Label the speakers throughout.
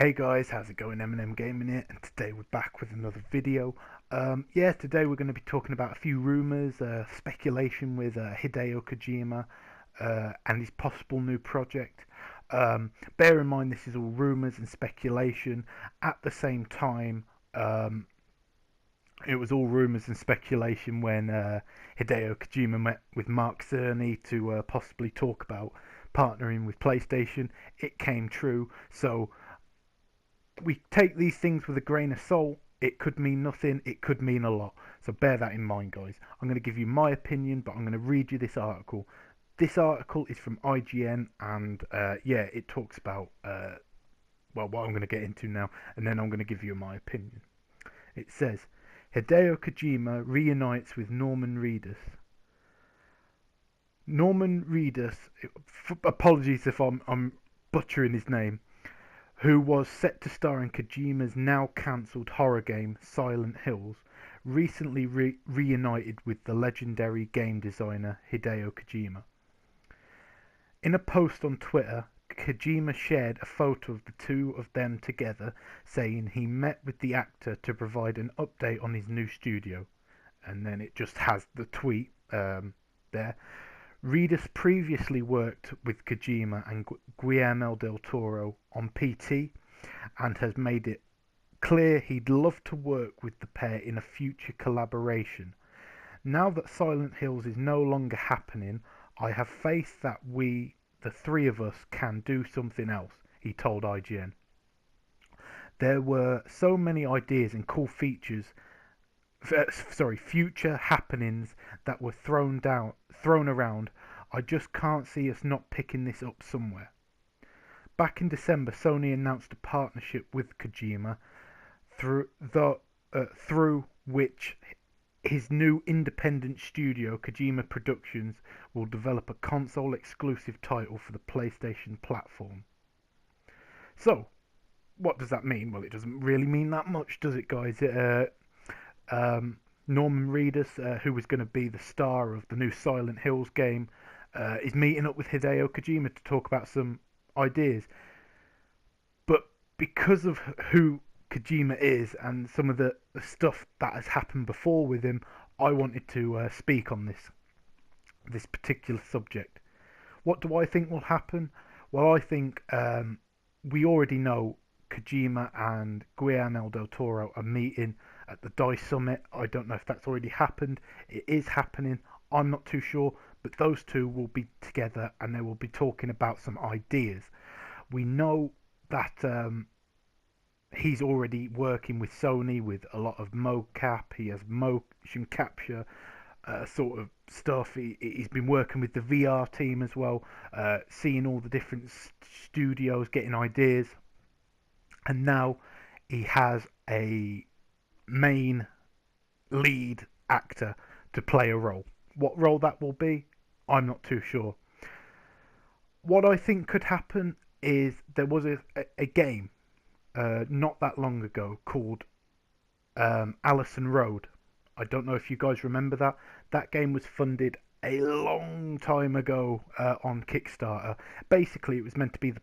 Speaker 1: Hey guys, how's it going? M Gaming here, and today we're back with another video. Today we're going to be talking about a few rumours, speculation with Hideo Kojima and his possible new project. Bear in mind this is all rumours and speculation. At the same time, it was all rumours and speculation when Hideo Kojima met with Mark Cerny to possibly talk about partnering with PlayStation. It came true, so we take these things with a grain of salt. It could mean nothing, it could mean a lot. So bear that in mind, guys. I'm going to give you my opinion, but I'm going to read you this article. This article is from IGN, and it talks about what I'm going to get into now, and then I'm going to give you my opinion. It says, Hideo Kojima reunites with Norman Reedus. Norman Reedus, apologies if I'm butchering his name, who was set to star in Kojima's now-cancelled horror game Silent Hills, recently reunited with the legendary game designer Hideo Kojima. In a post on Twitter, Kojima shared a photo of the two of them together, saying he met with the actor to provide an update on his new studio. And then it just has the tweet there. Reedus previously worked with Kojima and Guillermo del Toro on PT and has made it clear he'd love to work with the pair in a future collaboration. Now that Silent Hills is no longer happening, I have faith that we, the three of us, can do something else, he told IGN. There were so many ideas and cool future happenings that were thrown around. I just can't see us not picking this up somewhere. Back in December, Sony announced a partnership with Kojima through which his new independent studio, Kojima Productions, will develop a console-exclusive title for the PlayStation platform. So, what does that mean? Well, it doesn't really mean that much, does it, guys? Norman Reedus, who was going to be the star of the new Silent Hills game, is meeting up with Hideo Kojima to talk about some ideas. But because of who Kojima is and some of the stuff that has happened before with him, I wanted to speak on this particular subject. What do I think will happen? Well, I think we already know Kojima and Guillermo del Toro are meeting at the DICE Summit. I don't know if that's already happened. It is happening. I'm not too sure, but those two will be together and they will be talking about some ideas. We know that he's already working with Sony with a lot of mocap. He has motion capture sort of stuff. He's been working with the VR team as well, seeing all the different studios, getting ideas. And now he has a main lead actor to play a role. What role that will be, I'm not too sure. What I think could happen is there was a game not that long ago called Allison Road. I don't know if you guys remember that. That game was funded a long time ago on Kickstarter. Basically, it was meant to be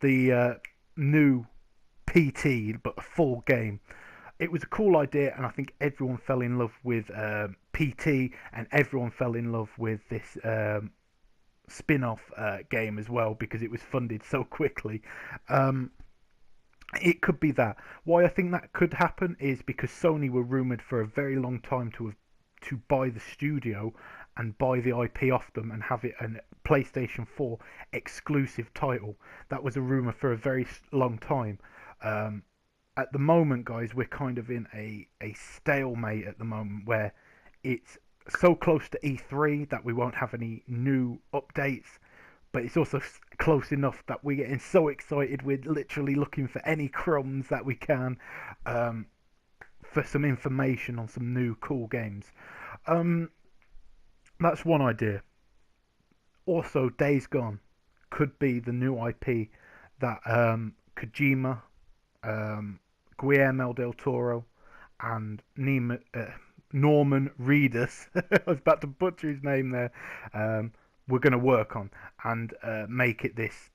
Speaker 1: the new PT, but a full game. It was a cool idea, and I think everyone fell in love with PT, and everyone fell in love with this spin-off game as well because it was funded so quickly. It could be that. Why I think that could happen is because Sony were rumoured for a very long time to buy the studio and buy the IP off them and have it a PlayStation 4 exclusive title. That was a rumour for a very long time. At the moment, guys, we're kind of in a stalemate at the moment where it's so close to E3 that we won't have any new updates, but it's also close enough that we're getting so excited we're literally looking for any crumbs that we can for some information on some new cool games. That's one idea. Also, Days Gone could be the new IP that Kojima, Guillermo del Toro, and Norman Reedus, I was about to butcher his name there, we're going to work on and make it this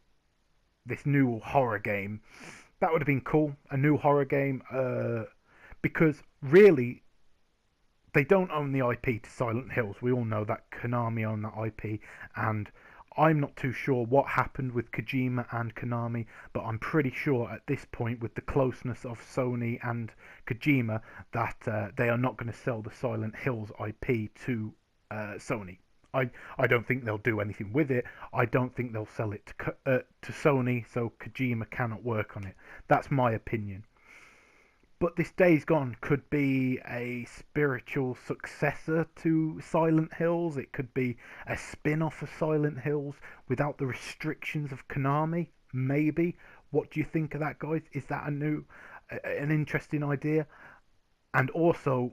Speaker 1: new horror game. That would have been cool, a new horror game, because really they don't own the IP to Silent Hills. We all know that Konami own that IP, and I'm not too sure what happened with Kojima and Konami, but I'm pretty sure at this point, with the closeness of Sony and Kojima, that they are not going to sell the Silent Hills IP to Sony. I don't think they'll do anything with it. I don't think they'll sell it to Sony, so Kojima cannot work on it. That's my opinion. But this Days Gone could be a spiritual successor to Silent Hills. It could be a spin-off of Silent Hills without the restrictions of Konami. Maybe. What do you think of that, guys? Is that an interesting idea? And also,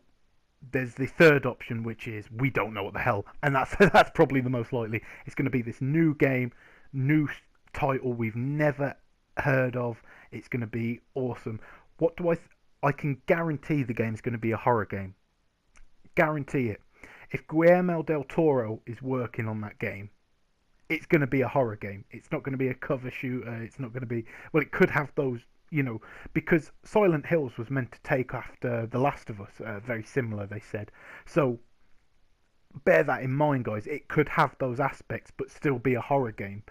Speaker 1: there's the third option, which is we don't know what the hell, and that's probably the most likely. It's going to be this new game, new title we've never heard of. It's going to be awesome. What do I can guarantee the game's going to be a horror game. Guarantee it. If Guillermo del Toro is working on that game, it's going to be a horror game. It's not going to be a cover shooter. It's not going to be... Well, it could have those, because Silent Hills was meant to take after The Last of Us. Very similar, they said. So, bear that in mind, guys. It could have those aspects, but still be a horror game.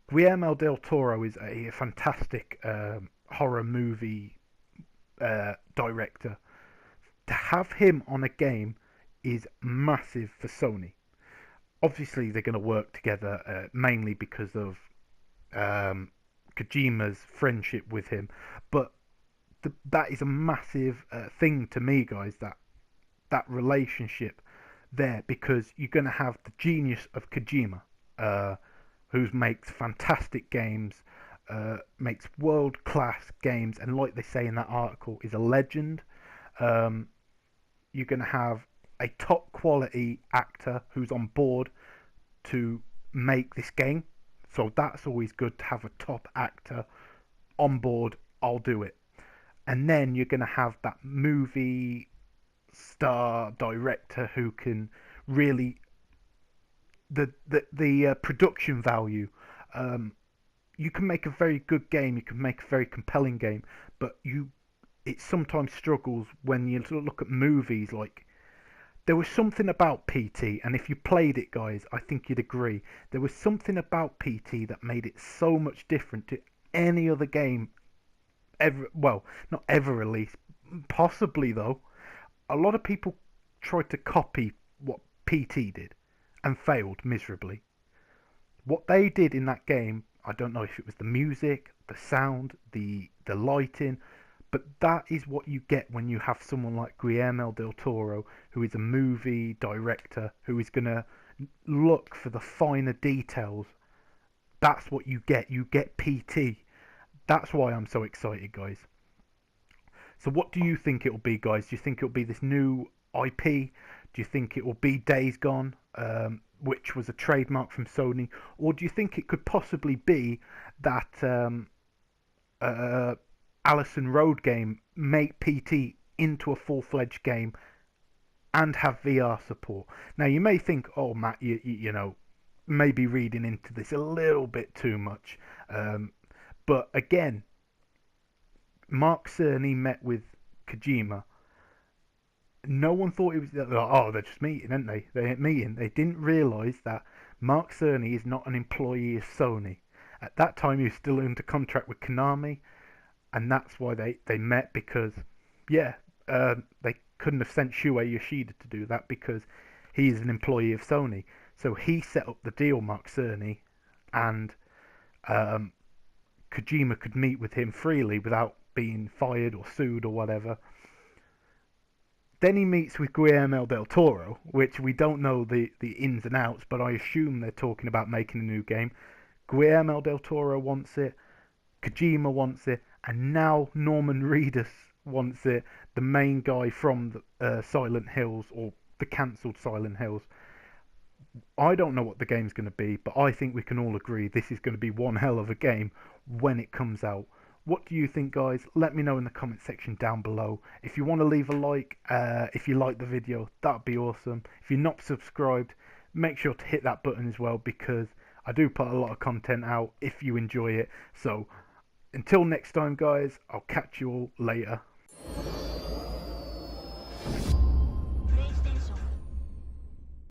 Speaker 1: Guillermo del Toro is a fantastic horror movie director. To have him on a game is massive for Sony. Obviously, they're going to work together mainly because of Kojima's friendship with him, but that is a massive thing to me, guys. That relationship there, because you're going to have the genius of Kojima, who makes fantastic games. Makes world-class games, and like they say in that article, is a legend. You're going to have a top-quality actor who's on board to make this game, so that's always good to have a top actor on board. I'll do it. And then you're going to have that movie star director who can really the production value. You can make a very good game, you can make a very compelling game, but it sometimes struggles when you look at movies. Like, there was something about PT, and if you played it, guys, I think you'd agree. There was something about PT that made it so much different to any other game ever. Well, not ever released, possibly though. A lot of people tried to copy what PT did and failed miserably. What they did in that game, I don't know if it was the music, the sound, the lighting, but that is what you get when you have someone like Guillermo del Toro, who is a movie director, who is going to look for the finer details. That's what you get. You get PT. That's why I'm so excited, guys. So what do you think it'll be, guys? Do you think it'll be this new IP? Do you think it will be Days Gone, which was a trademark from Sony? Or do you think it could possibly be that Allison Road game, make PT into a full-fledged game and have VR support? Now, you may think, oh, Matt, you know, maybe reading into this a little bit too much. But again, Mark Cerny met with Kojima. No one thought it was, oh, they're just meeting, aren't they? They're meeting. They didn't realise that Mark Cerny is not an employee of Sony. At that time, he was still under contract with Konami, and that's why they met, because, yeah, they couldn't have sent Shuei Yoshida to do that because he is an employee of Sony. So he set up the deal, Mark Cerny, and Kojima could meet with him freely without being fired or sued or whatever. Then he meets with Guillermo del Toro, which we don't know the ins and outs, but I assume they're talking about making a new game. Guillermo del Toro wants it, Kojima wants it, and now Norman Reedus wants it, the main guy from Silent Hills, or the cancelled Silent Hills. I don't know what the game's going to be, but I think we can all agree this is going to be one hell of a game when it comes out. What do you think, guys? Let me know in the comment section down below. If you want to leave a like, if you like the video, that'd be awesome. If you're not subscribed, make sure to hit that button as well, because I do put a lot of content out if you enjoy it. So until next time, guys, I'll catch you all later.